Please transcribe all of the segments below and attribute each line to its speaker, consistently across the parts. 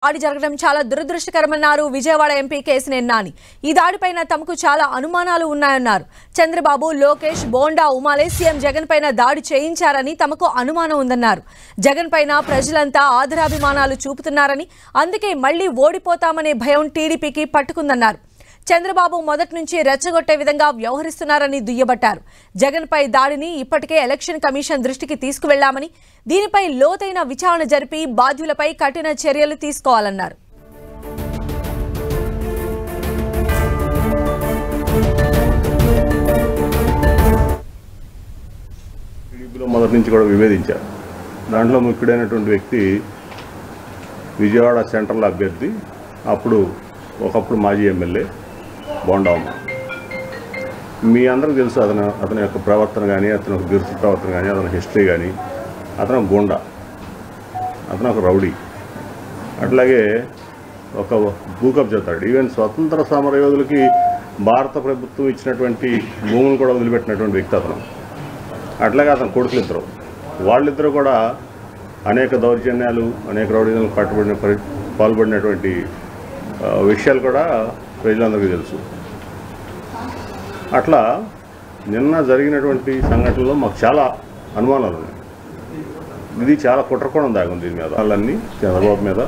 Speaker 1: దాడి జరగడం చాలా దురదృష్టకరమన్నారు విజయవాడ ఎంపీ కేసినేని నాని. ఈ దాడిపైన తమకు చాలా అనుమానాలు ఉన్నాయన్నారు. చంద్రబాబు, లోకేష్, బోండా ఉమాలే సీఎం జగన్ పైన దాడి చేయించారని తమకు అనుమానం ఉందన్నారు. జగన్ పైన ప్రజలంతా ఆదరాభిమానాలు చూపుతున్నారని, అందుకే మళ్లీ ఓడిపోతామనే భయం టీడీపీకి పట్టుకుందన్నారు. చంద్రబాబు మొదటి నుంచి రెచ్చగొట్టే విధంగా వ్యవహరిస్తున్నారని దుయ్యబట్టారు. జగన్ పై దాడిని ఇప్పటికే ఎలక్షన్ కమిషన్ దృష్టికి తీసుకువెళ్లామని, దీనిపై లోతైన విచారణ జరిపి బాధ్యులపై కఠిన చర్యలు తీసుకోవాలన్నారు.
Speaker 2: మొదటి నుంచి కూడా విభేదించారు. దాంట్లో ముఖ్యుడైనటువంటి వ్యక్తి విజయవాడ సెంట్రల్ అభ్యర్థి, ఒకప్పుడు మాజీ ఎమ్మెల్యే బోండా ఉమ. మీ అందరికి తెలుసు అతని యొక్క ప్రవర్తన కానీ, అతని యొక్క దురుసు ప్రవర్తన కానీ, అతని హిస్టరీ కానీ. అతను గుండా, అతను ఒక రౌడీ, అట్లాగే ఒక భూకబ్జా చేస్తాడు. ఈవెన్ స్వతంత్ర సమరయోధులకి భారత ప్రభుత్వం ఇచ్చినటువంటి భూములు కూడా వదిలిపెట్టినటువంటి వ్యక్తి అతను. అట్లాగే అతని కొడుకులిద్దరు, వాళ్ళిద్దరూ కూడా అనేక దౌర్జన్యాలు, అనేక రౌడీలను పాల్పడినటువంటి విషయాలు కూడా ప్రజలందరికీ తెలుసు. అట్లా నిన్న జరిగినటువంటి సంఘటనలో మాకు చాలా అనుమానాలు ఉన్నాయి. ఇది చాలా కుట్రకోణం దాగుంది దీని మీద. వాళ్ళన్నీ చంద్రబాబు మీద,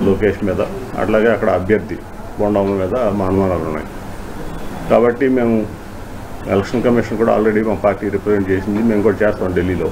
Speaker 2: లోకేష్ మీద, అట్లాగే అక్కడ అభ్యర్థి బోండామ మీద మా అనుమానాలు ఉన్నాయి. కాబట్టి మేము ఎలక్షన్ కమిషన్ కూడా ఆల్రెడీ మా పార్టీ రిప్రజెంట్ చేసింది, మేము కూడా చేస్తాం ఢిల్లీలో.